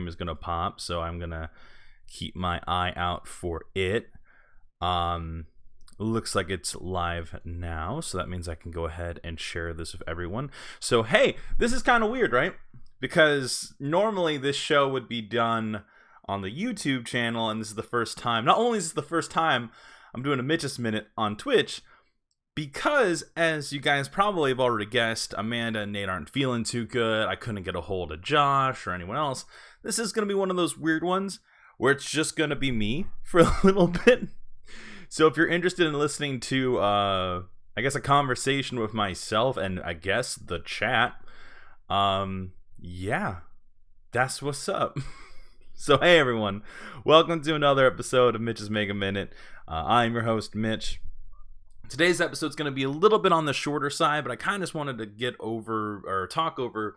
stream is going to pop, so I'm going to keep my eye out for it. Looks like it's live now, so that means I can go ahead and share this with everyone. So, hey, this is kind of weird, right? Because normally this show would be done on the YouTube channel, and this is the first time. Not only is this the first time I'm doing a Mitch's Minute on Twitch, because, as you guys probably have already guessed, Amanda and Nate aren't feeling too good. I couldn't get a hold of Josh or anyone else. This is going to be one of those weird ones where it's just going to be me for a little bit. So if you're interested in listening to, I guess, a conversation with myself and I guess the chat, yeah, that's what's up. So hey everyone, welcome to another episode of Mitch's Mega Minute. I'm your host, Mitch. Today's episode is going to be a little bit on the shorter side, but I kind of just wanted to get over or talk over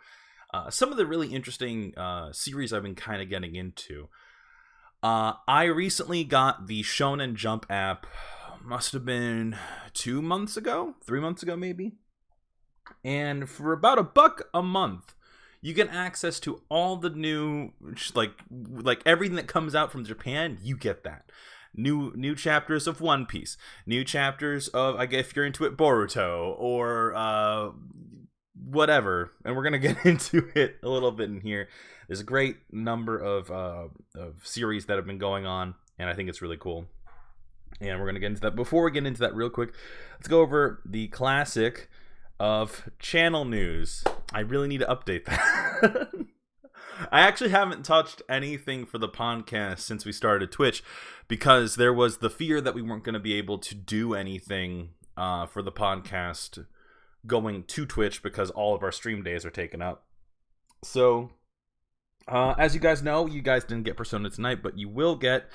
some of the really interesting series I've been kind of getting into. I recently got the Shonen Jump app, must have been 2 months ago, 3 months ago maybe. And for about $1 a month, you get access to all the new, like everything that comes out from Japan, you get that. New chapters of One Piece, new chapters of, I guess if you're into it, Boruto, or whatever. And we're gonna get into it a little bit in here. There's a great number of series that have been going on, and I think it's really cool. And we're gonna get into that. Before we get into that, real quick, let's go over the classic of channel news. I really need to update that. I actually haven't touched anything for the podcast since we started Twitch, because there was the fear that we weren't going to be able to do anything for the podcast going to Twitch because all of our stream days are taken up. So, as you guys know, you guys didn't get Persona tonight, but you will get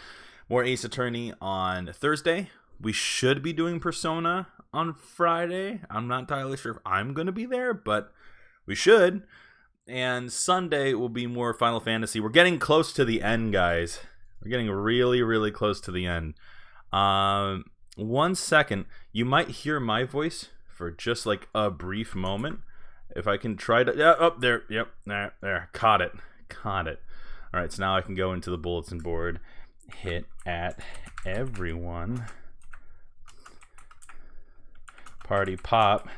more Ace Attorney on Thursday. We should be doing Persona on Friday. I'm not entirely sure if I'm going to be there, but we should. And Sunday will be more Final Fantasy. We're getting close to the end, guys. We're getting really, really close to the end. 1 second. You might hear my voice for just like a brief moment. If I can try to... Yeah, oh, there. Yep. There. Caught it. All right, so now I can go into the bulletin board. Hit at everyone. Party pop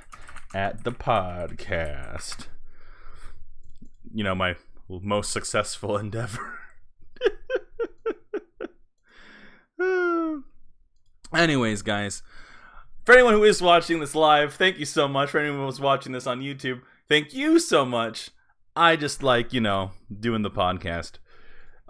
at the podcast. You know, my most successful endeavor. Anyways, guys, for anyone who is watching this live, thank you so much. For anyone who was watching this on YouTube, thank you so much. I just like, doing the podcast.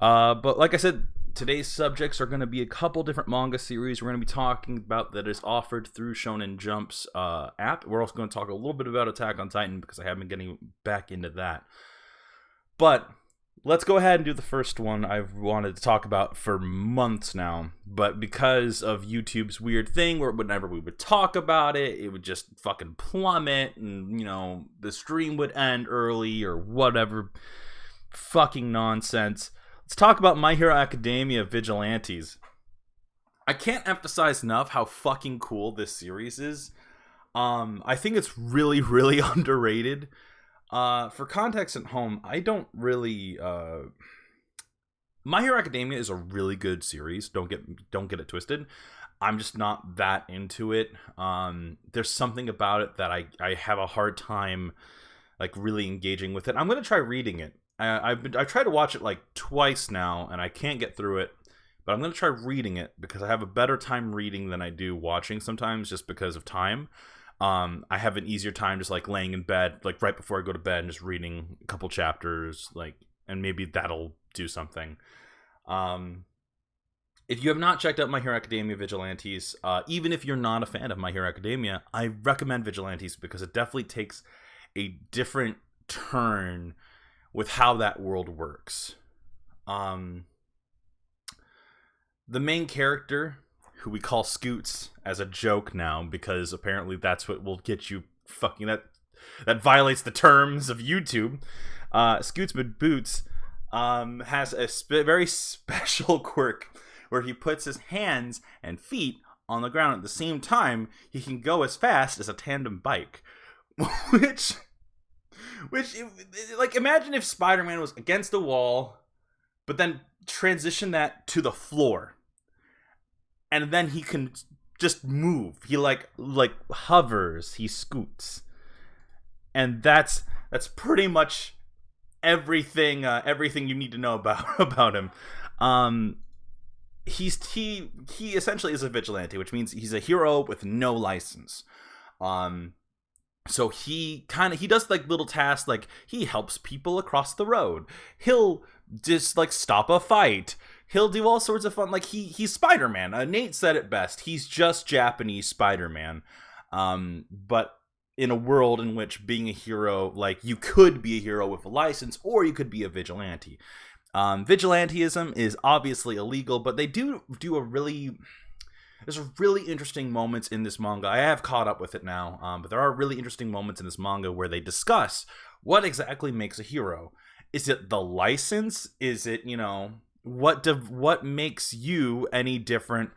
But like I said, today's subjects are going to be a couple different manga series we're going to be talking about that is offered through Shonen Jump's app. We're also going to talk a little bit about Attack on Titan because I have been getting back into that. But let's go ahead and do the first one I've wanted to talk about for months now. But because of YouTube's weird thing where whenever we would talk about it, it would just fucking plummet and, the stream would end early or whatever fucking nonsense. Let's talk about My Hero Academia Vigilantes. I can't emphasize enough how fucking cool this series is. I think it's really, really underrated. For context at home, I don't really... My Hero Academia is a really good series. Don't get it twisted. I'm just not that into it. There's something about it that I have a hard time like really engaging with it. I'm gonna try reading it. I've tried to watch it like twice now, and I can't get through it. But I'm gonna try reading it because I have a better time reading than I do watching sometimes, just because of time. I have an easier time just like laying in bed, like right before I go to bed, and just reading a couple chapters, like, and maybe that'll do something. If you have not checked out My Hero Academia Vigilantes, even if you're not a fan of My Hero Academia, I recommend Vigilantes because it definitely takes a different turn with how that world works. The main character, who we call Scoots as a joke now, because apparently that's what will get you fucking... That violates the terms of YouTube. Scoots Boots has a very special quirk where he puts his hands and feet on the ground at the same time. He can go as fast as a tandem bike. Which, like, imagine if Spider-Man was against a wall but then transition that to the floor, and then he can just move. He like hovers, he scoots, and that's pretty much everything you need to know about him. He essentially is a vigilante, which means he's a hero with no license. So he does like little tasks, like he helps people across the road. He'll just like stop a fight. He'll do all sorts of fun. Like he's Spider-Man. Nate said it best. He's just Japanese Spider-Man. But in a world in which being a hero, like you could be a hero with a license, or you could be a vigilante. Vigilantism is obviously illegal, but they do there's really interesting moments in this manga. I have caught up with it now, but there are really interesting moments in this manga where they discuss what exactly makes a hero. Is it the license? Is it, what makes you any different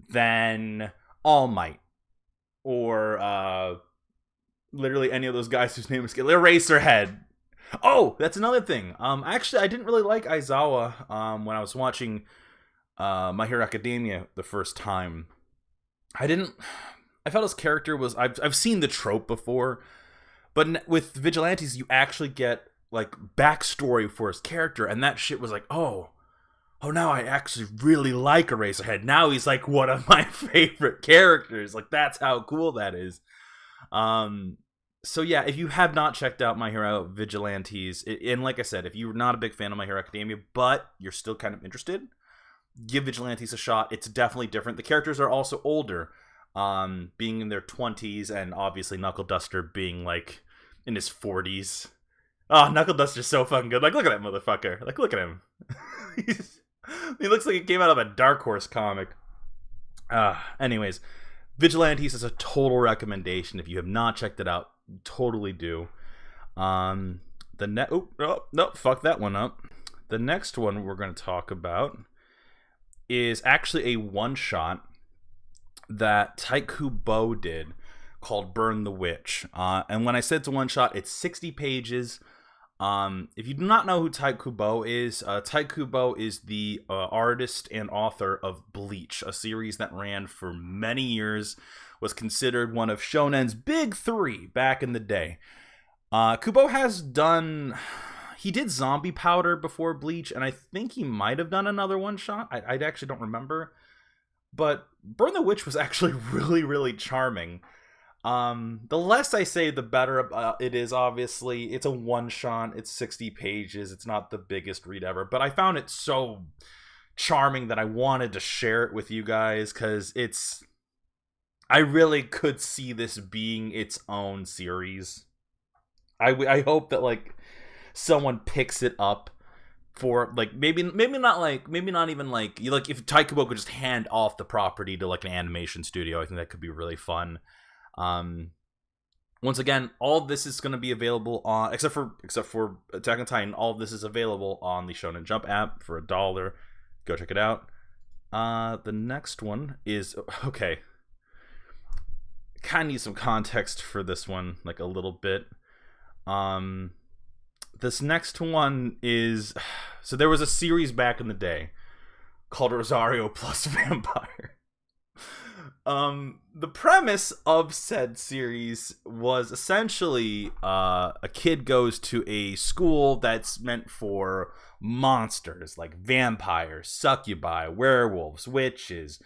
than All Might? Or literally any of those guys whose name is Eraserhead. Oh, that's another thing. Actually, I didn't really like Aizawa when I was watching My Hero Academia the first time. I felt his character was... I've seen the trope before, but with Vigilantes, you actually get like backstory for his character, and that shit was like, oh, now I actually really like Eraserhead. Now he's like one of my favorite characters. Like, that's how cool that is. So yeah, if you have not checked out My Hero Vigilantes, and like I said, if you're not a big fan of My Hero Academia, but you're still kind of interested, give Vigilantes a shot. It's definitely different. The characters are also older, being in their 20s, and obviously Knuckle Duster being like in his 40s. Oh, Knuckle Duster's so fucking good. Like, look at that motherfucker. Like, look at him. He looks like he came out of a Dark Horse comic. Anyways, Vigilantes is a total recommendation. If you have not checked it out, totally do. Fuck that one up. The next one we're going to talk about is actually a one-shot that Taikubo did called Burn the Witch. And when I said it's a one-shot, it's 60 pages. If you do not know who Taikubo is the artist and author of Bleach, a series that ran for many years, was considered one of Shonen's big three back in the day. Kubo he did Zombie Powder before Bleach, and I think he might have done another one-shot. I actually don't remember. But Burn the Witch was actually really, really charming. The less I say, the better it is, obviously. It's a one-shot. It's 60 pages. It's not the biggest read ever. But I found it so charming that I wanted to share it with you guys, because I really could see this being its own series. I hope that, like, someone picks it up for, like, maybe not even like if Taikubo could just hand off the property to like an animation studio. I think that could be really fun. Once again, all of this is going to be available on, except for Attack on Titan, all of this is available on the Shonen Jump app for $1. Go check it out. The next one is, okay, kind of need some context for this one, like a little bit. This next one is, so there was a series back in the day called Rosario Plus Vampire. The premise of said series was essentially a kid goes to a school that's meant for monsters like vampires, succubi, werewolves, witches,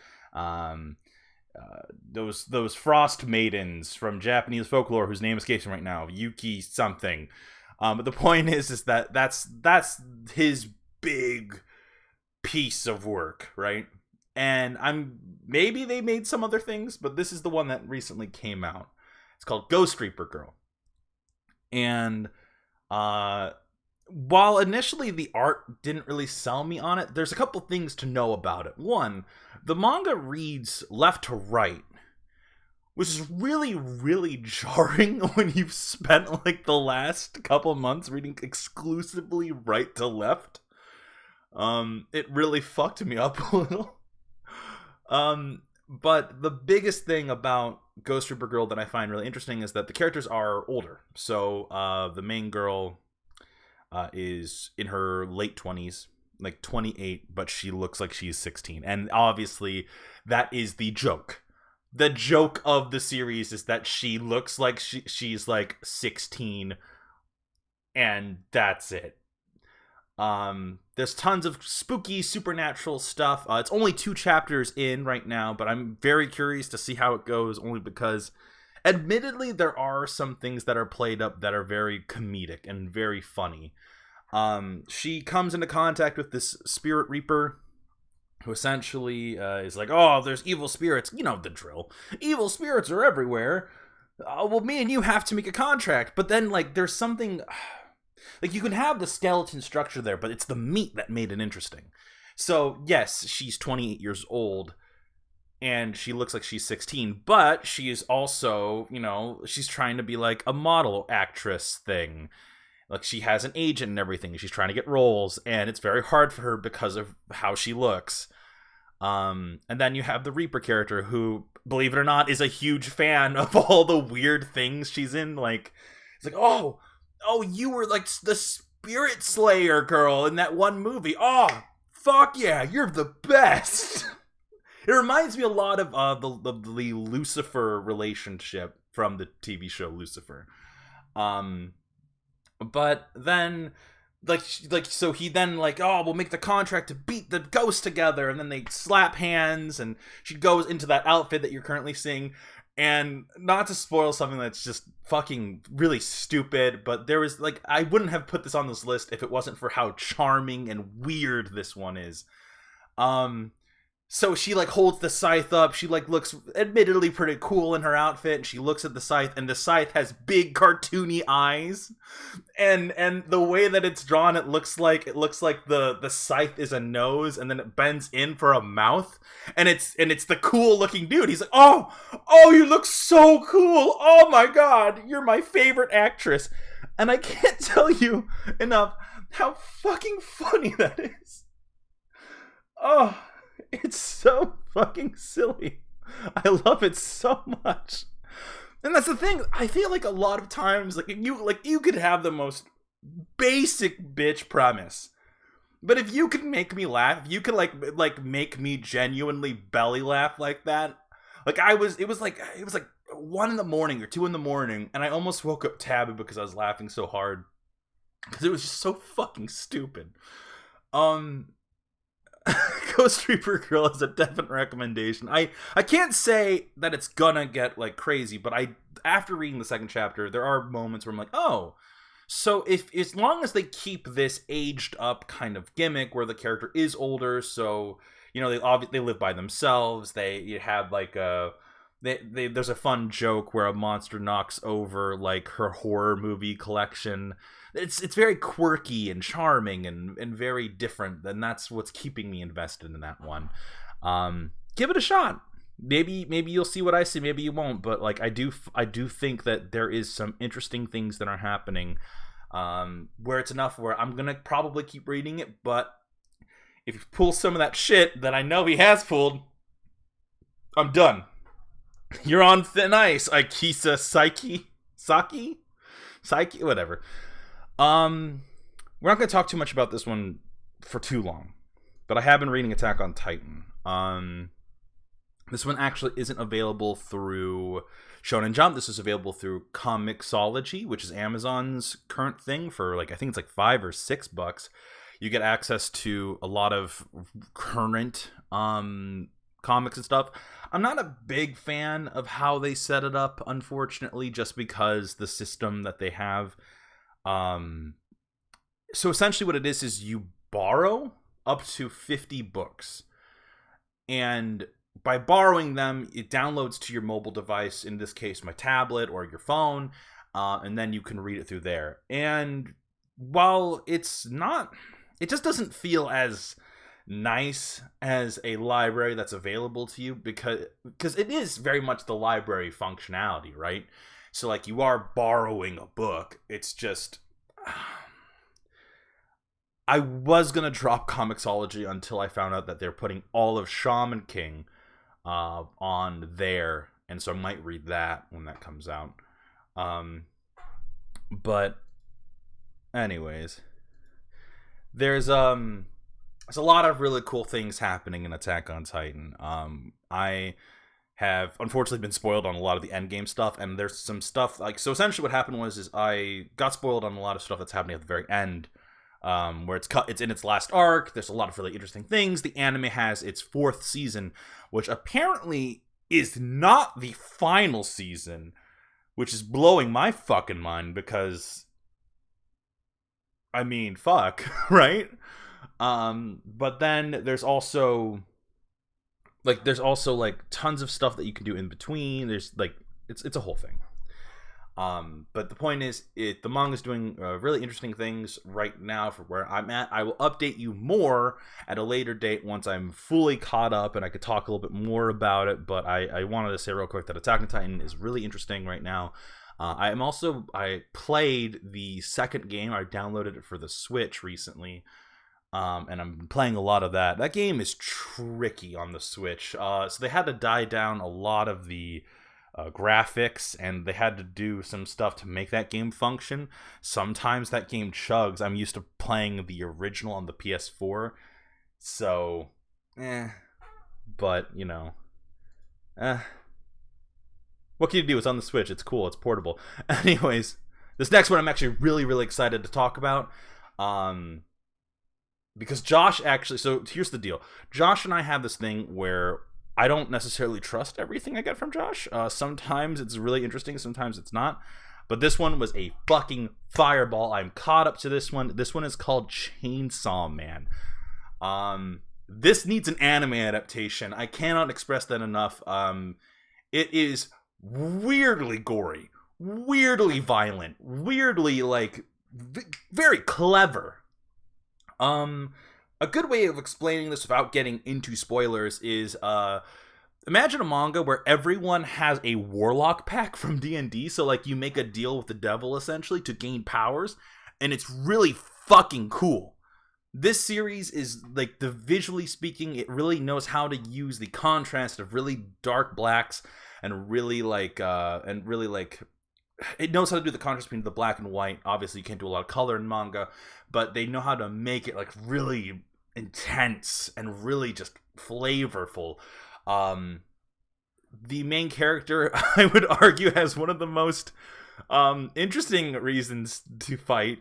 those frost maidens from Japanese folklore whose name escapes me right now, Yuki something. But the point is that that's his big piece of work, right? And maybe they made some other things, but this is the one that recently came out. It's called Ghost Reaper Girl. And while initially the art didn't really sell me on it, there's a couple things to know about it. One, the manga reads left to right, which is really, really jarring when you've spent like the last couple months reading exclusively right to left. It really fucked me up a little. But the biggest thing about Ghost Reaper Girl that I find really interesting is that the characters are older. So the main girl is in her late 20s, like 28, but she looks like she's 16. And obviously that is the joke. The joke of the series is that she looks like she's like 16, and that's it. There's tons of spooky supernatural stuff. It's only 2 chapters in right now, but I'm very curious to see how it goes, only because admittedly there are some things that are played up that are very comedic and very funny. She comes into contact with this spirit reaper who essentially is like, oh, there's evil spirits. You know the drill. Evil spirits are everywhere. Well, me and you have to make a contract. But then, like, there's something... Like, you can have the skeleton structure there, but it's the meat that made it interesting. So, yes, she's 28 years old, and she looks like she's 16, but she is also, you know, she's trying to be, like, a model actress thing. Like, she has an agent and everything. She's trying to get roles, and it's very hard for her because of how she looks. And then you have the Reaper character who, believe it or not, is a huge fan of all the weird things she's in. Like, it's like, oh, you were like the Spirit Slayer girl in that one movie. Oh, fuck yeah, you're the best. It reminds me a lot of the Lucifer relationship from the TV show Lucifer. But then, so he then, like, oh, we'll make the contract to beat the ghost together, and then they slap hands, and she goes into that outfit that you're currently seeing, and not to spoil something that's just fucking really stupid, but there was, like, I wouldn't have put this on this list if it wasn't for how charming and weird this one is. So she, like, holds the scythe up. She, like, looks admittedly pretty cool in her outfit. And she looks at the scythe, and the scythe has big cartoony eyes. And the way that it's drawn, it looks like the scythe is a nose, and then it bends in for a mouth. And it's the cool looking dude. He's like, oh, you look so cool. Oh my god, you're my favorite actress. And I can't tell you enough how fucking funny that is. Oh, it's so fucking silly. I love it so much. And that's the thing. I feel like a lot of times, you could have the most basic bitch premise, but if you could make me laugh, if you could like make me genuinely belly laugh like that. Like it was like 1 a.m. or 2 a.m, and I almost woke up taboo because I was laughing so hard because it was just so fucking stupid. Ghost Reaper Girl is a definite recommendation. I can't say that it's gonna get like crazy, but after reading the 2nd chapter, there are moments where I'm like, oh, so if as long as they keep this aged up kind of gimmick where the character is older, so you know they live by themselves, you have like there's a fun joke where a monster knocks over like her horror movie collection. It's very quirky and charming and very different, and that's what's keeping me invested in that one. Give it a shot. Maybe you'll see what I see, maybe you won't, but like I do think that there is some interesting things that are happening where it's enough where I'm gonna probably keep reading it, but if you pull some of that shit that I know he has pulled, I'm done. You're on thin ice, Aikisa Saki, whatever. We're not going to talk too much about this one for too long, but I have been reading Attack on Titan. This one actually isn't available through Shonen Jump. This is available through Comixology, which is Amazon's current thing for I think it's like $5 or $6. You get access to a lot of current comics and stuff. I'm not a big fan of how they set it up, unfortunately, just because the system that they have. So essentially what it is you borrow up to 50 books, and by borrowing them, it downloads to your mobile device, in this case my tablet or your phone, and then you can read it through there. And while it just doesn't feel as nice as a library that's available to you, because it is very much the library functionality, right? So like you are borrowing a book. It's just I was gonna drop Comixology until I found out that they're putting all of Shaman King on there, and so I might read that when that comes out. But anyways, there's there's a lot of really cool things happening in Attack on Titan. I have unfortunately been spoiled on a lot of the endgame stuff, and there's some stuff like, so essentially what happened was I got spoiled on a lot of stuff that's happening at the very end, where it's in its last arc. There's a lot of really interesting things. The anime has its 4th season, which apparently is not the final season, which is blowing my fucking mind because, I mean, fuck, right? But then there's also tons of stuff that you can do in between. There's like, it's a whole thing. But the point is, the manga is doing really interesting things right now for where I'm at. I will update you more at a later date once I'm fully caught up and I could talk a little bit more about it. But I wanted to say real quick that Attack on Titan is really interesting right now. I played the second game. I downloaded it for the Switch recently. And I'm playing a lot of that. That game is tricky on the Switch. So they had to die down a lot of the graphics, and they had to do some stuff to make that game function. Sometimes that game chugs. I'm used to playing the original on the PS4. So, but, you know, what can you do? It's on the Switch. It's cool. It's portable. Anyways, this next one I'm actually really, really excited to talk about. Because Josh actually, so here's the deal. Josh and I have this thing where I don't necessarily trust everything I get from Josh. Sometimes it's really interesting, sometimes it's not. But this one was a fucking fireball. I'm caught up to this one. This one is called Chainsaw Man. This needs an anime adaptation. I cannot express that enough. It is weirdly gory, weirdly violent, weirdly, like, very clever. A good way of explaining this without getting into spoilers is, imagine a manga where everyone has a warlock pack from D&D, so like you make a deal with the devil essentially to gain powers, and it's really fucking cool. This series is like, the visually speaking, it really knows how to use the contrast of really dark blacks and really like it knows how to do the contrast between the black and white. Obviously, you can't do a lot of color in manga, but they know how to make it like really intense and really just flavorful. The main character, I would argue, has one of the most interesting reasons to fight.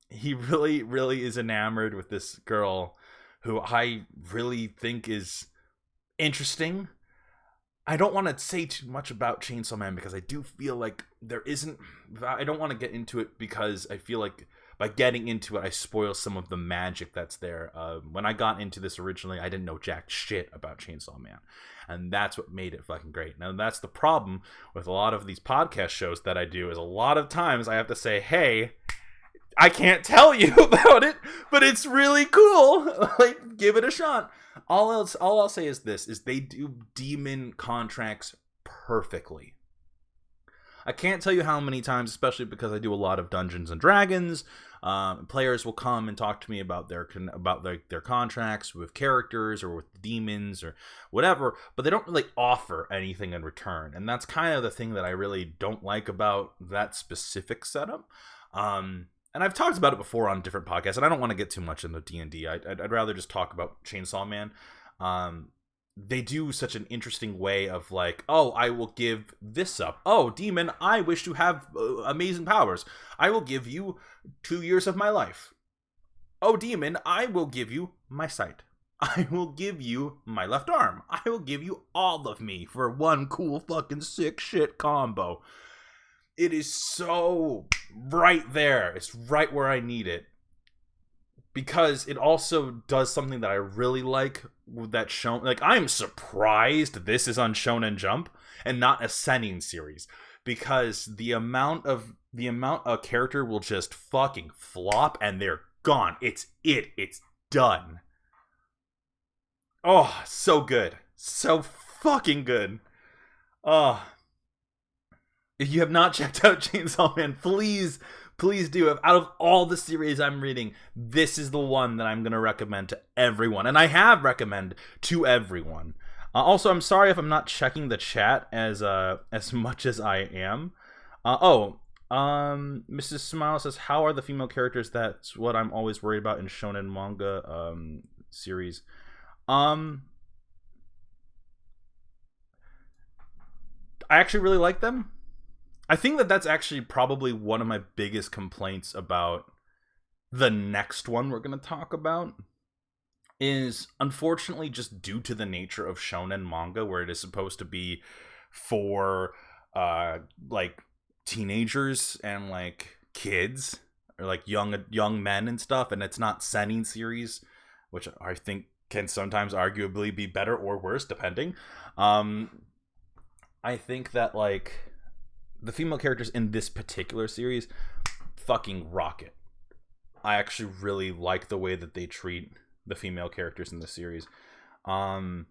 He really, really is enamored with this girl who I really think is interesting. I don't want to say too much about Chainsaw Man because I do feel like I don't want to get into it because I feel like by getting into it, I spoil some of the magic that's there. When I got into this originally, I didn't know jack shit about Chainsaw Man. And that's what made it fucking great. Now, that's the problem with a lot of these podcast shows that I do, is a lot of times I have to say, hey, I can't tell you about it, but it's really cool. Like, give it a shot. All I'll say is this, is they do demon contracts perfectly. I can't tell you how many times, especially because I do a lot of Dungeons and Dragons, players will come and talk to me about their contracts with characters or with demons or whatever, but they don't really offer anything in return. And that's kind of the thing that I really don't like about that specific setup. And I've talked about it before on different podcasts, and I don't want to get too much into D&D. I'd rather just talk about Chainsaw Man. They do such an interesting way of like, oh, I will give this up. Oh, demon, I wish to have amazing powers. I will give you 2 years of my life. Oh, demon, I will give you my sight. I will give you my left arm. I will give you all of me for one cool fucking sick shit combo. It is so right there. It's right where I need it. Because it also does something that I really like with that show. Like, I'm surprised this is on Shonen Jump and not a Seinen series. Because the amount a character will just fucking flop and they're gone. It's done. Oh, so good. So fucking good. Oh. If you have not checked out Chainsaw Man, please do. Out of all the series I'm reading, this is the one that I'm going to recommend to everyone. And I have recommended to everyone. Also, I'm sorry if I'm not checking the chat as much as I am. Mrs. Smile says, how are the female characters? That's what I'm always worried about in shonen manga series. I actually really like them. I think that's actually probably one of my biggest complaints about the next one we're going to talk about, is unfortunately just due to the nature of shonen manga, where it is supposed to be for like teenagers and like kids, or like young men and stuff, and it's not seinen series, which I think can sometimes arguably be better or worse depending. I think that like the female characters in this particular series fucking rock it. I actually really like the way that they treat the female characters in this series. Except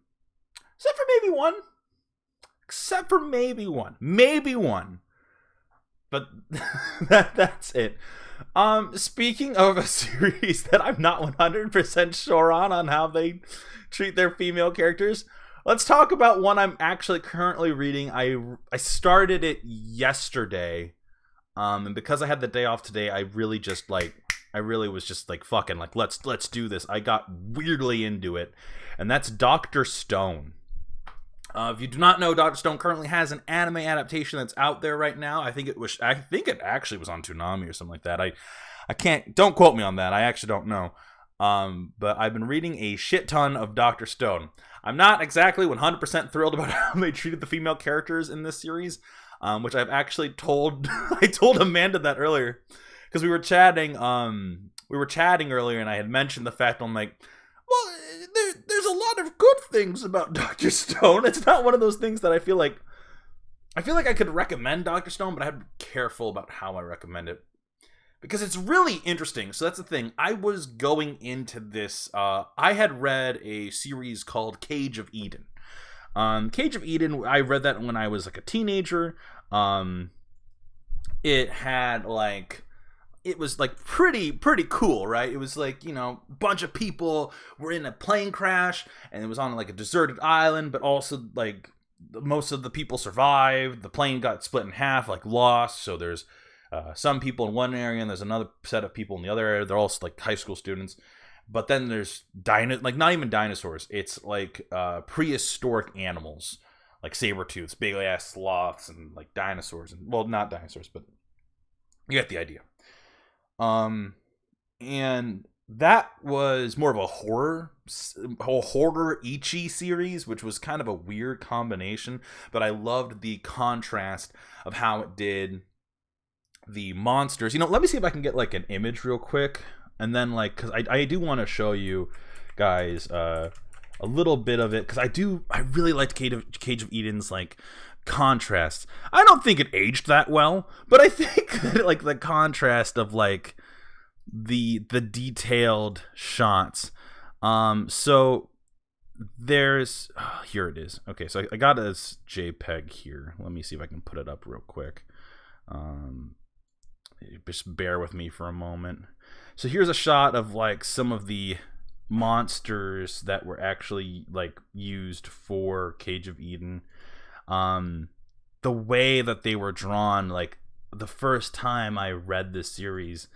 for maybe one. Maybe one. But that's it. Speaking of a series that I'm not 100% sure on how they treat their female characters, let's talk about one I'm actually currently reading. I started it yesterday, and because I had the day off today, I really was just like, fucking, like, let's do this. I got weirdly into it, and that's Dr. Stone. If you do not know, Dr. Stone currently has an anime adaptation that's out there right now. I think it actually was on Toonami or something like that. I can't, don't quote me on that. I actually don't know. But I've been reading a shit ton of Dr. Stone. I'm not exactly 100% thrilled about how they treated the female characters in this series, which I've actually told I told Amanda that earlier, because we were chatting earlier, and I had mentioned the fact, I'm like, well, there's a lot of good things about Dr. Stone. It's not one of those things that I feel like I could recommend Dr. Stone, but I have to be careful about how I recommend it, because it's really interesting. So that's the thing. I was going into this, I had read a series called Cage of Eden. Cage of Eden, I read that when I was like a teenager. It had like, it was like pretty cool, right? It was like, you know, a bunch of people were in a plane crash, and it was on like a deserted island, but also like most of the people survived. The plane got split in half, like lost. So there's some people in one area, and there's another set of people in the other area. They're all like high school students. But then there's like not even dinosaurs. It's like prehistoric animals, like saber-tooths, big ass sloths, and like dinosaurs, and well, not dinosaurs, but you get the idea. And that was more of a horror ichi series, which was kind of a weird combination, but I loved the contrast of how it did the monsters. You know, let me see if I can get like an image real quick, and then like, because I do want to show you guys a little bit of it, because I really liked Cage of Eden's like contrast. I don't think it aged that well, but I think that like the contrast of like the detailed shots. So there's here it is. Okay, so I got a JPEG here. Let me see if I can put it up real quick. Just bear with me for a moment. So here's a shot of like some of the monsters that were actually like used for Cage of Eden. The way that they were drawn, like the first time I read this series,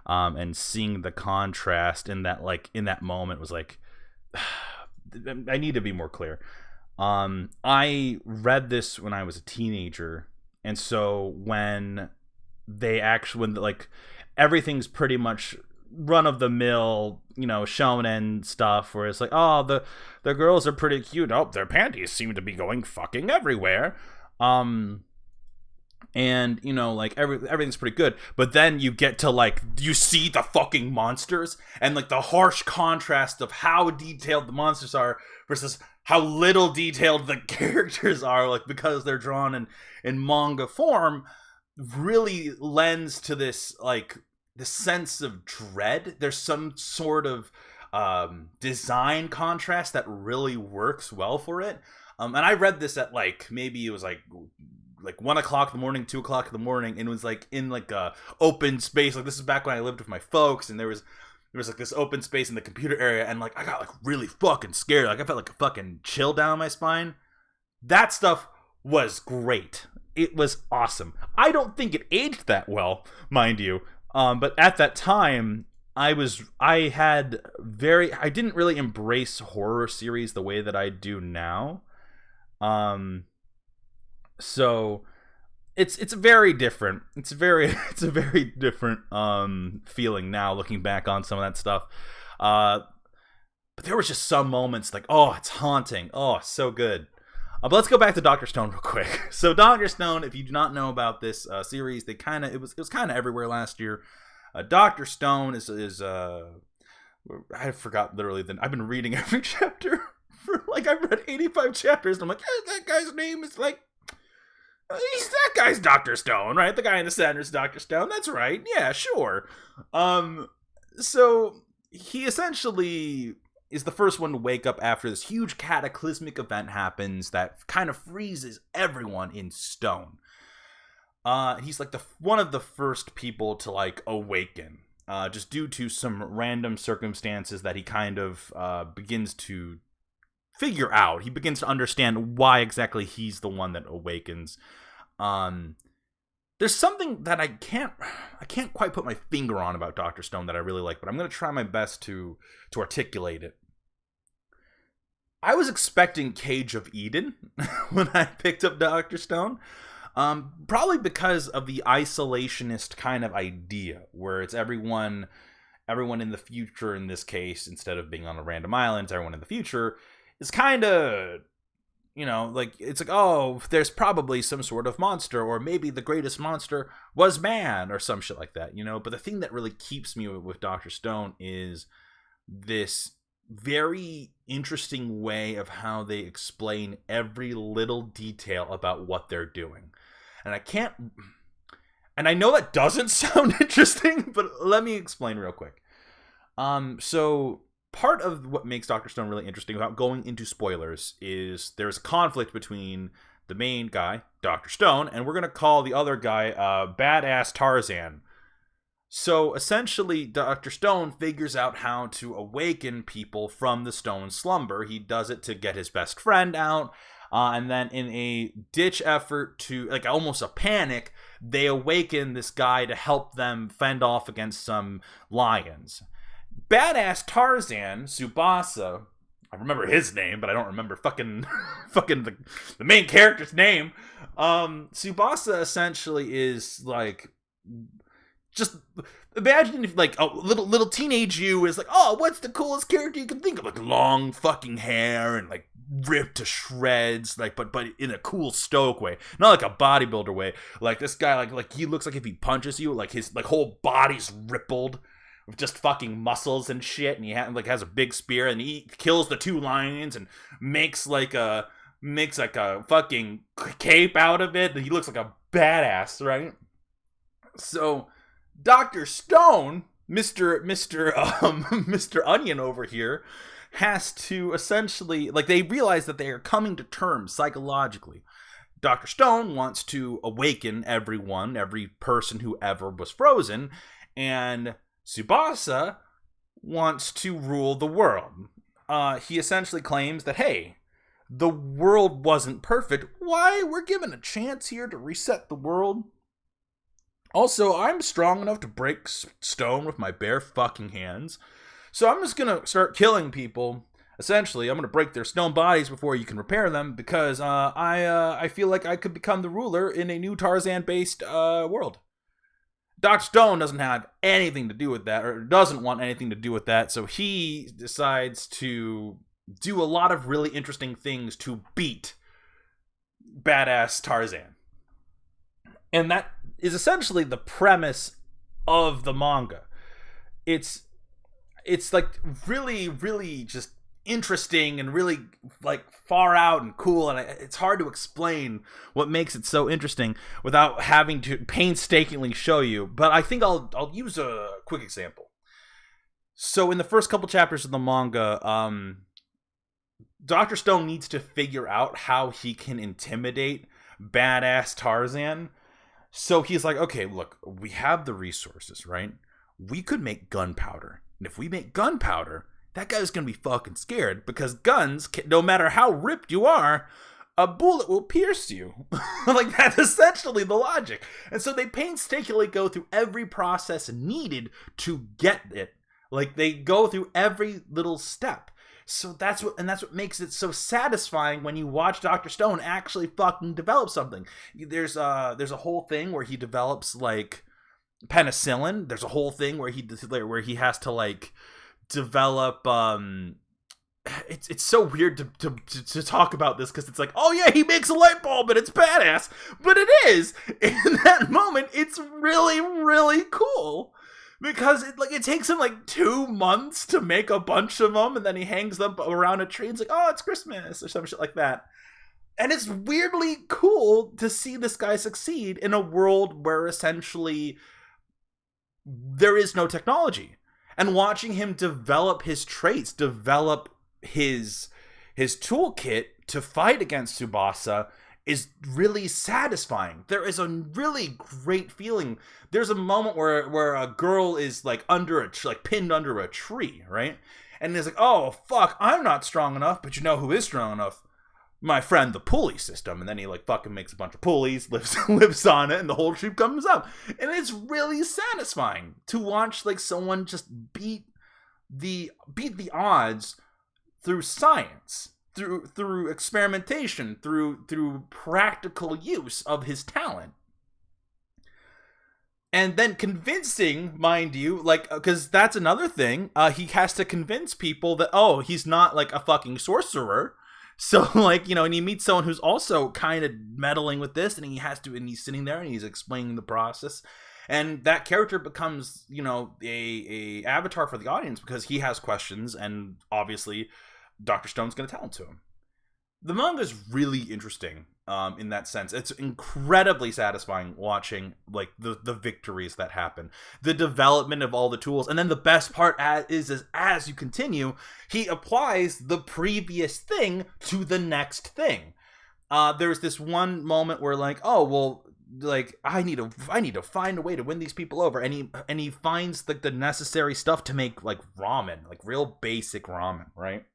and seeing the contrast in that moment was like, I need to be more clear. I read this when I was a teenager, and so when like everything's pretty much run of the mill, you know, shonen stuff, where it's like, oh, the girls are pretty cute. Oh, their panties seem to be going fucking everywhere. And you know, like everything's pretty good, but then you get to like, you see the fucking monsters, and like the harsh contrast of how detailed the monsters are versus how little detailed the characters are, like because they're drawn in manga form, really lends to this like the sense of dread. There's some sort of design contrast that really works well for it. And I read this at like, maybe it was like 1 o'clock in the morning, 2 o'clock in the morning, and it was like in like a open space. Like this is back when I lived with my folks, and there was like this open space in the computer area, and like I got like really fucking scared. Like I felt like a fucking chill down my spine. That stuff was great. it was awesome. I don't think it aged that well, mind you. But at that time, I didn't really embrace horror series the way that I do now. So it's very different. It's a very different feeling now looking back on some of that stuff. But there was just some moments like, oh, it's haunting. Oh, so good. But let's go back to Dr. Stone real quick. So Dr. Stone, if you do not know about this series, it was kind of everywhere last year. Dr. Stone is I forgot literally. I've been reading every chapter for I've read 85 chapters, and I'm like, that guy's name is he's that guy's Dr. Stone, right? The guy in the center is Dr. Stone. That's right. Yeah, sure. So he essentially is the first one to wake up after this huge cataclysmic event happens that kind of freezes everyone in stone. He's one of the first people to awaken, just due to some random circumstances that he kind of begins to figure out. He begins to understand why exactly he's the one that awakens. There's something that I can't quite put my finger on about Dr. Stone that I really like, but I'm going to try my best to articulate it. I was expecting Cage of Eden when I picked up Dr. Stone. Probably because of the isolationist kind of idea, where it's everyone in the future in this case, instead of being on a random island, everyone in the future is kind of, it's oh, there's probably some sort of monster, or maybe the greatest monster was man, or some shit like that, But the thing that really keeps me with Dr. Stone is this very interesting way of how they explain every little detail about what they're doing. And I know that doesn't sound interesting, but let me explain real quick. So part of what makes Dr. Stone really interesting, without going into spoilers, is there's a conflict between the main guy, Dr. Stone, and we're going to call the other guy Badass Tarzan. So essentially, Dr. Stone figures out how to awaken people from the stone slumber. He does it to get his best friend out. And then in a ditch effort to, almost a panic, they awaken this guy to help them fend off against some lions. Badass Tarzan, Tsubasa, I remember his name, but I don't remember fucking the main character's name. Tsubasa essentially is just imagine if a little teenage you is oh, what's the coolest character you can think of? Long fucking hair and ripped to shreds, but in a cool stoic way, not a bodybuilder way. This guy, he looks like if he punches you, his whole body's rippled with just fucking muscles and shit, and he has a big spear, and he kills the two lions and makes a fucking cape out of it. He looks like a badass, right? So Dr. Stone, Mr. Onion over here, has to essentially, they realize that they are coming to terms psychologically. Dr. Stone wants to awaken everyone, every person who ever was frozen, and Tsubasa wants to rule the world. He essentially claims that, hey, the world wasn't perfect. Why? We're given a chance here to reset the world. Also, I'm strong enough to break stone with my bare fucking hands. So I'm just going to start killing people. Essentially, I'm going to break their stone bodies before you can repair them, because I feel like I could become the ruler in a new Tarzan-based world. Dr. Stone doesn't have anything to do with that, or doesn't want anything to do with that, so he decides to do a lot of really interesting things to beat Badass Tarzan. And that is essentially the premise of the manga. It's really, really just interesting and really far out and cool, and it's hard to explain what makes it so interesting without having to painstakingly show you. But I think I'll use a quick example. So in the first couple chapters of the manga, Dr. Stone needs to figure out how he can intimidate Badass Tarzan. So he's like, okay, look, we have the resources, right? We could make gunpowder. And if we make gunpowder, that guy's going to be fucking scared, because guns, no matter how ripped you are, a bullet will pierce you. Like, that's essentially the logic. And so they painstakingly go through every process needed to get it. Like, they go through every little step. So that's what makes it so satisfying when you watch Dr. Stone actually fucking develop something. There's a whole thing where he develops, like, penicillin. There's a whole thing where he has to, like, develop it's so weird to talk about this, because it's like, oh yeah, he makes a light bulb and it's badass, but it is, in that moment, it's really, really cool, because it takes him like 2 months to make a bunch of them, and then he hangs them around a tree and it's like, oh, it's Christmas, or some shit like that. And it's weirdly cool to see this guy succeed in a world where essentially there is no technology. And watching him develop his traits, develop his toolkit to fight against Tsubasa is really satisfying. There is a really great feeling. There's a moment where a girl is like pinned under a tree, right? And it's like, oh fuck, I'm not strong enough, but you know who is strong enough? My friend, the pulley system. And then he like fucking makes a bunch of pulleys, lifts on it, and the whole tree comes up. And it's really satisfying to watch like someone just beat the odds through science, through experimentation, through practical use of his talent. And then convincing, mind you, like, because that's another thing, he has to convince people that, oh, he's not like a fucking sorcerer. So, like, you know, and he meets someone who's also kind of meddling with this, and he's sitting there and he's explaining the process. And that character becomes, you know, a avatar for the audience, because he has questions, and obviously Dr. Stone's going to tell them to him. The manga is really interesting in that sense. It's incredibly satisfying watching like the victories that happen, the development of all the tools, and then the best part is as you continue, he applies the previous thing to the next thing. There's this one moment where like, oh well, like I need to find a way to win these people over, and he finds like the necessary stuff to make like ramen, like real basic ramen, right?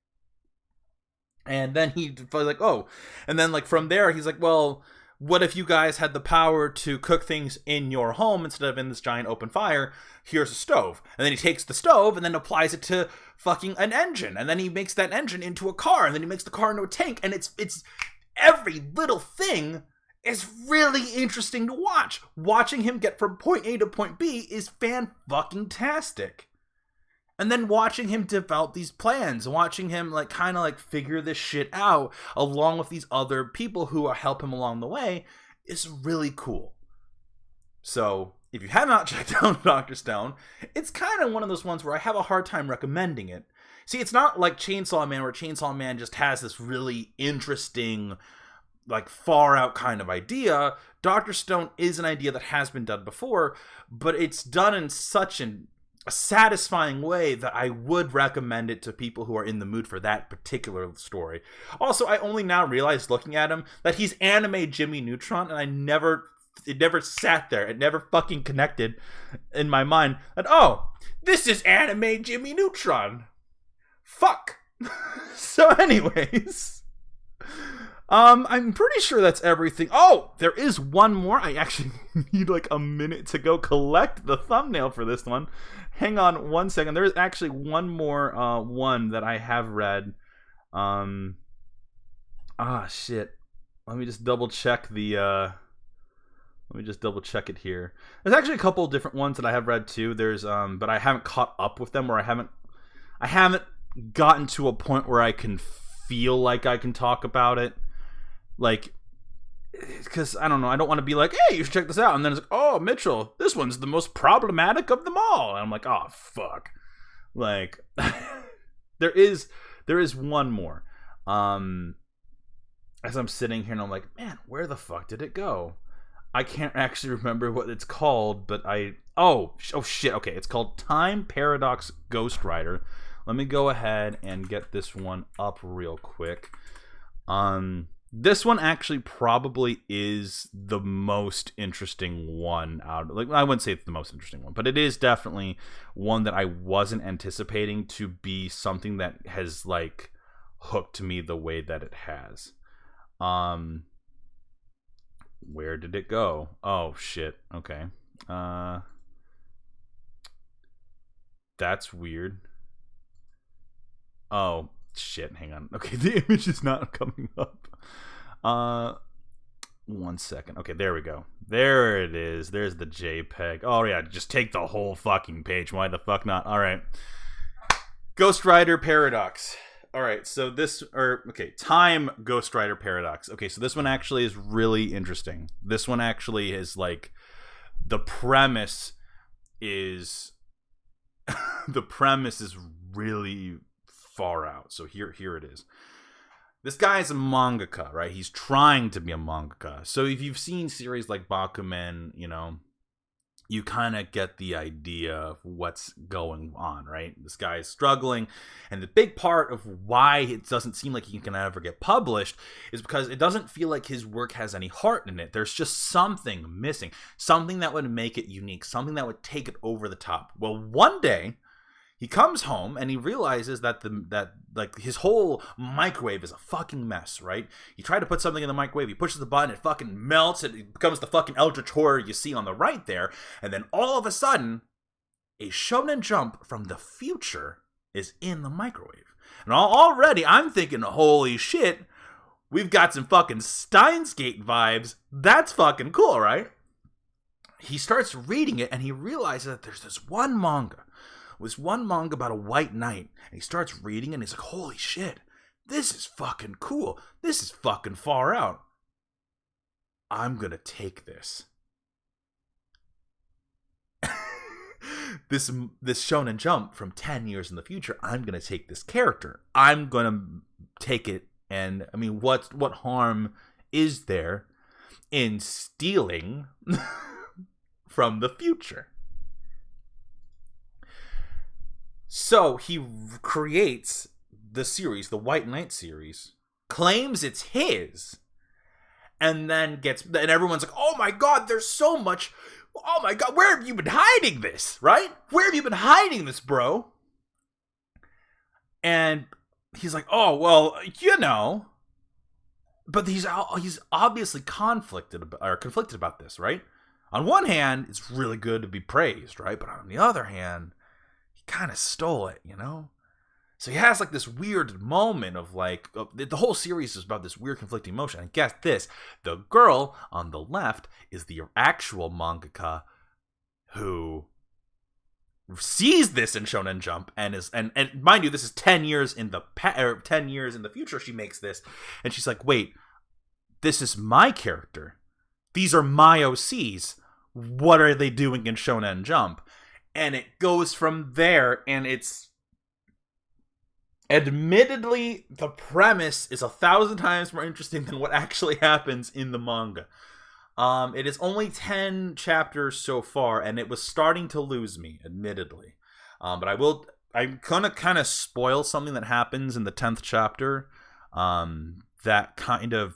And then he's like, oh, and then like from there, he's like, well, what if you guys had the power to cook things in your home instead of in this giant open fire? Here's a stove. And then he takes the stove and then applies it to fucking an engine. And then he makes that engine into a car. And then he makes the car into a tank. And it's every little thing is really interesting to watch. Watching him get from point A to point B is fan-fucking-tastic. And then watching him develop these plans, watching him like kind of like figure this shit out along with these other people who help him along the way is really cool. So if you have not checked out Dr. Stone, it's kind of one of those ones where I have a hard time recommending it. See, it's not like Chainsaw Man, where Chainsaw Man just has this really interesting, like far out kind of idea. Dr. Stone is an idea that has been done before, but it's done in such a satisfying way that I would recommend it to people who are in the mood for that particular story. Also, I only now realized looking at him that he's anime Jimmy Neutron, and it never sat there. It never fucking connected in my mind that, oh, this is anime Jimmy Neutron. Fuck. So anyways, I'm pretty sure that's everything. Oh, there is one more. I actually need like a minute to go collect the thumbnail for this one. Hang on 1 second. There is actually one more one that I have read. Shit. Let me just double check it here. There's actually a couple of different ones that I have read too. There's but I haven't caught up with them, or I haven't gotten to a point where I can feel like I can talk about it. Like, because I don't know, I don't want to be like, hey, you should check this out, and then it's like, oh, Mitchell, this one's the most problematic of them all, and I'm like, oh fuck. Like, there is one more. As I'm sitting here and I'm like, man, where the fuck did it go? I can't actually remember what it's called, but oh shit, okay, it's called Time Paradox Ghost Rider. Let me go ahead and get this one up real quick. This one actually probably is the most interesting one out. Like, I wouldn't say it's the most interesting one, but it is definitely one that I wasn't anticipating to be something that has like hooked me the way that it has. Where did it go? Oh shit. Okay. That's weird. Oh shit, hang on. Okay, the image is not coming up. 1 second. Okay, there we go. There it is. There's the JPEG. Oh yeah, just take the whole fucking page. Why the fuck not? All right. Ghost Rider Paradox. All right, so Time Ghost Rider Paradox. Okay, so this one actually is really interesting. This one actually is like, the premise is the premise is really far out. So here it is. This guy is a mangaka, right? He's trying to be a mangaka. So if you've seen series like Bakuman, you kind of get the idea of what's going on, right? This guy is struggling, and the big part of why it doesn't seem like he can ever get published is because it doesn't feel like his work has any heart in it. There's just something missing, something that would make it unique, something that would take it over the top. Well, one day he comes home and he realizes that his whole microwave is a fucking mess, right? He tried to put something in the microwave, he pushes the button, it fucking melts, it becomes the fucking Eldritch Horror you see on the right there, and then all of a sudden, a Shonen Jump from the future is in the microwave. And already I'm thinking, holy shit, we've got some fucking Steins Gate vibes. That's fucking cool, right? He starts reading it and he realizes that there's this one manga about a white knight, and he starts reading and he's like, holy shit, this is fucking cool. This is fucking far out. I'm gonna take this. this Shonen Jump from 10 years in the future, I'm gonna take this character. I'm gonna take it, and I mean, what harm is there in stealing from the future? So he creates the series, the White Knight series, claims it's his, and then and everyone's like, oh my god, there's so much. Oh my god, where have you been hiding this, right? Where have you been hiding this, bro? And he's like, oh, well, but he's obviously conflicted about this, right? On one hand, it's really good to be praised, right? But on the other hand, kind of stole it, So he has like this weird moment of the whole series is about this weird conflicting emotion. And guess this, the girl on the left is the actual mangaka who sees this in Shonen Jump and mind you, this is 10 years in the 10 years in the future she makes this, and she's like, wait, this is my character. These are my OCs. What are they doing in Shonen Jump? And it goes from there, and it's admittedly, the premise is 1,000 times more interesting than what actually happens in the manga. It is only 10 chapters so far, and it was starting to lose me, admittedly. But I'm gonna kind of spoil something that happens in the 10th chapter, that kind of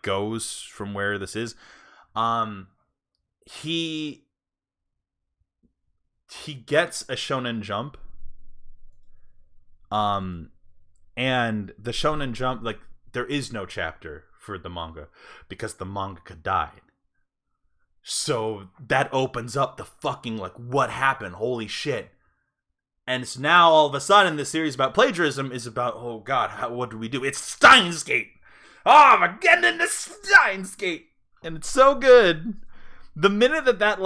goes from where this is. He gets a Shonen Jump, and the Shonen Jump, there is no chapter for the manga because the mangaka died. So that opens up the fucking what happened, holy shit. And so now all of a sudden the series about plagiarism is about, oh god, what do we do? It's Steins Gate. Oh, I'm getting into Steins Gate, and it's so good. The minute that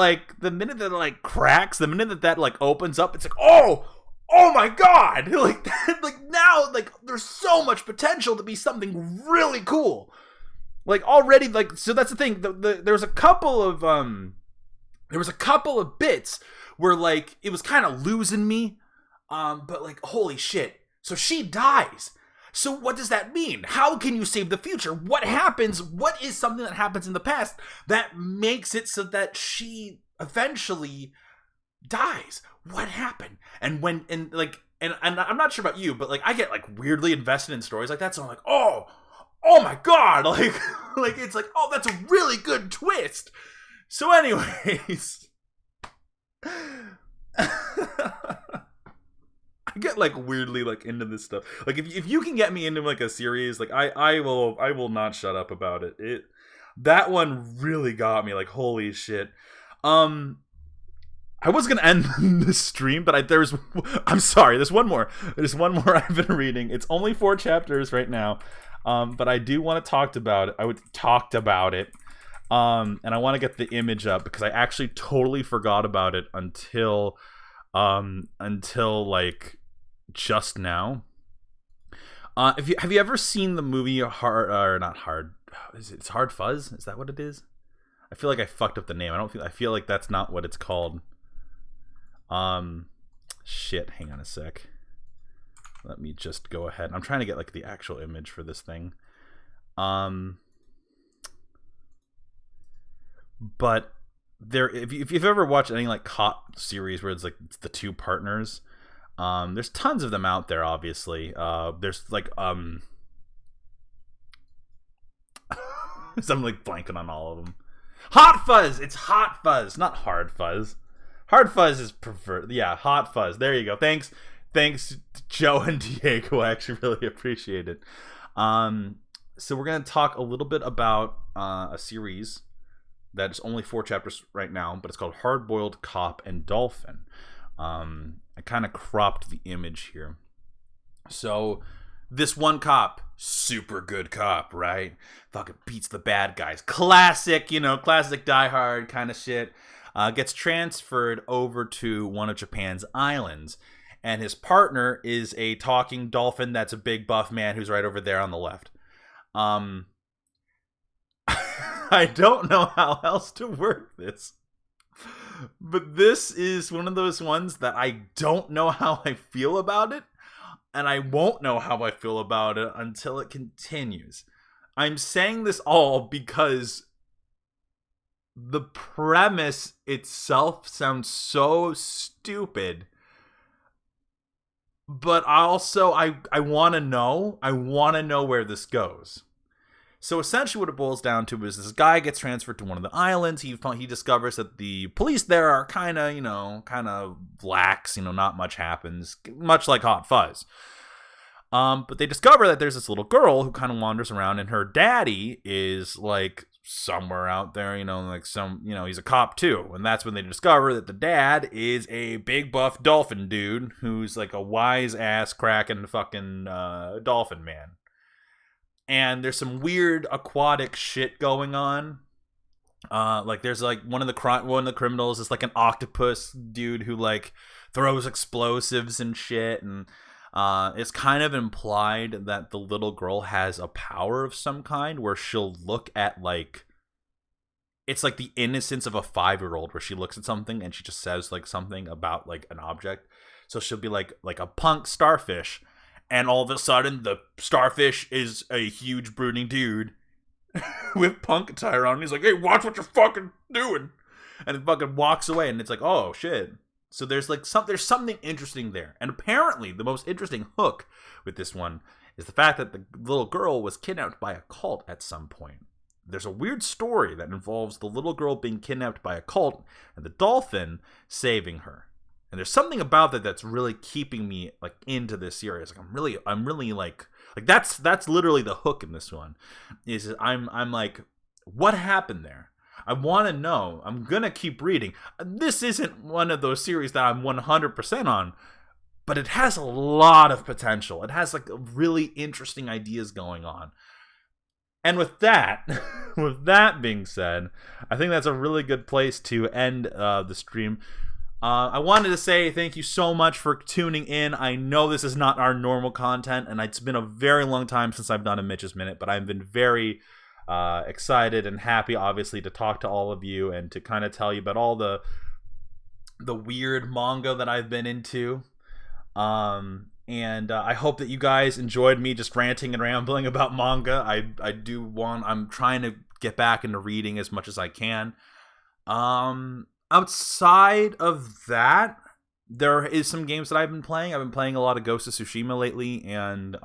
cracks, the minute that opens up, it's like, oh my god, now there's so much potential to be something really cool. Already, so that's the thing. There was a couple of bits where it was kind of losing me, but holy shit. So she dies. So what does that mean? How can you save the future? What happens? What is something that happens in the past that makes it so that she eventually dies? What happened? And and I'm not sure about you, but I get weirdly invested in stories like that. So I'm like, oh my god, it's oh, that's a really good twist. So anyways, I get like weirdly like into this stuff. Like if you can get me into like a series, like I will not shut up about it. That one really got me. Like, holy shit. I was gonna end this stream, but I'm sorry. There's one more. I've been reading. It's only 4 chapters right now, but I do want to talk about it. And I want to get the image up because I actually totally forgot about it until like just now. Have you ever seen the movie It's Hard Fuzz? Is that what it is? I feel like I fucked up the name. I feel like that's not what it's called. Shit, hang on a sec. Let me just go ahead. I'm trying to get like the actual image for this thing. But if you've ever watched any like cop series where it's the 2 partners, there's tons of them out there, obviously. There's like I'm like blanking on all of them. Hot Fuzz! It's Hot Fuzz, not Hard Fuzz. Hard Fuzz is preferred. Yeah, Hot Fuzz. There you go. Thanks, Joe and Diego. I actually really appreciate it. So we're gonna talk a little bit about a series that's only 4 chapters right now, but it's called Hard Boiled Cop and Dolphin. I kind of cropped the image here. So this one cop, super good cop, right? Fucking beats the bad guys. Classic Die Hard kind of shit. Gets transferred over to one of Japan's islands. And his partner is a talking dolphin that's a big buff man who's right over there on the left. I don't know how else to work this. But this is one of those ones that I don't know how I feel about it. And I won't know how I feel about it until it continues. I'm saying this all because the premise itself sounds so stupid. But also, I want to know. I want to know where this goes. So essentially what it boils down to is this guy gets transferred to one of the islands. He discovers that the police there are kind of lax. Not much happens. Much like Hot Fuzz. But they discover that there's this little girl who kind of wanders around, and her daddy is like somewhere out there, he's a cop too. And that's when they discover that the dad is a big buff dolphin dude who's like a wise ass cracking fucking dolphin man. And there's some weird aquatic shit going on. Like there's like one of the criminals is like an octopus dude who like throws explosives and shit, and it's kind of implied that the little girl has a power of some kind where she'll look at like, it's like the innocence of a 5-year-old where she looks at something and she just says like something about like an object. So she'll be like a punk starfish, and all of a sudden the starfish is a huge brooding dude with punk attire on. He's like, hey, watch what you're fucking doing. And it fucking walks away, and it's like, oh shit. So there's like there's something interesting there. And apparently the most interesting hook with this one is the fact that the little girl was kidnapped by a cult at some point. There's a weird story that involves the little girl being kidnapped by a cult and the dolphin saving her. And there's something about that that's really keeping me like into this series. Like I'm really like that's literally the hook in this one. Is I'm like, what happened there? I want to know. I'm gonna keep reading. This isn't one of those series that I'm 100% on, but it has a lot of potential. It has like really interesting ideas going on. And with that being said, I think that's a really good place to end the stream. I wanted to say thank you so much for tuning in. I know this is not our normal content, and it's been a very long time since I've done a Mitch's Minute, but I've been very excited and happy, obviously, to talk to all of you and to kind of tell you about all the weird manga that I've been into. And I hope that you guys enjoyed me just ranting and rambling about manga. I'm trying to get back into reading as much as I can. Outside of that, there is some games that I've been playing. I've been playing a lot of Ghost of Tsushima lately, and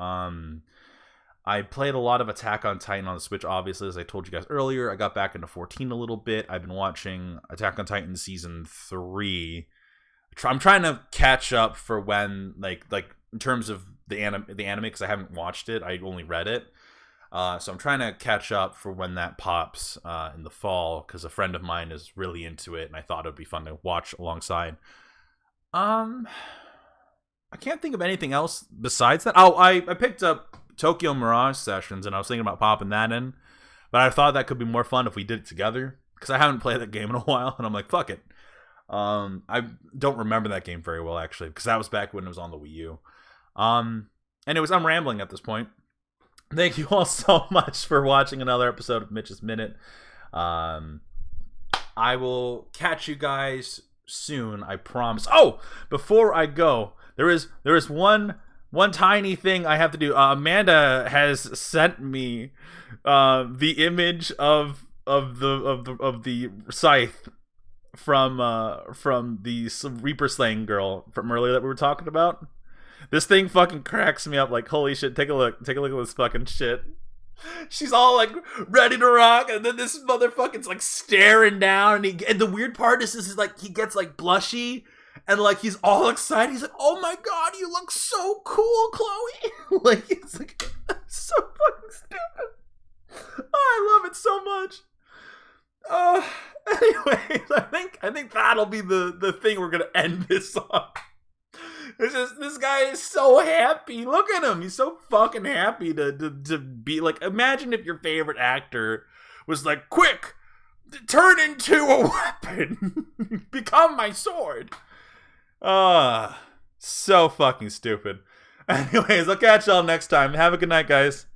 I played a lot of Attack on Titan on the Switch, obviously, as I told you guys earlier. I got back into 14 a little bit. I've been watching Attack on Titan Season 3. I'm trying to catch up for when like in terms of the anime because I haven't watched it. I only read it. So I'm trying to catch up for when that pops in the fall, because a friend of mine is really into it, and I thought it would be fun to watch alongside. I can't think of anything else besides that. Oh, I picked up Tokyo Mirage Sessions, and I was thinking about popping that in, but I thought that could be more fun if we did it together, because I haven't played that game in a while, and I'm like, fuck it. I don't remember that game very well, actually, because that was back when it was on the Wii U. Anyways, I'm rambling at this point. Thank you all so much for watching another episode of Mitch's Minute. I will catch you guys soon, I promise. Oh, before I go, there is one tiny thing I have to do. Amanda has sent me the image of the scythe from the Reaper slaying girl from earlier that we were talking about. This thing fucking cracks me up. Like, holy shit, take a look at this fucking shit. She's all like ready to rock, and then this motherfucker's like staring down, and the weird part is like he gets like blushy and like he's all excited. He's like, "Oh my god, you look so cool, Chloe!" Like, it's like so fucking stupid. Oh, I love it so much. Anyways, I think that'll be the thing we're gonna end this on. It's just, this guy is so happy. Look at him. He's so fucking happy to be like, imagine if your favorite actor was like, quick, turn into a weapon. Become my sword. So fucking stupid. Anyways, I'll catch y'all next time. Have a good night, guys.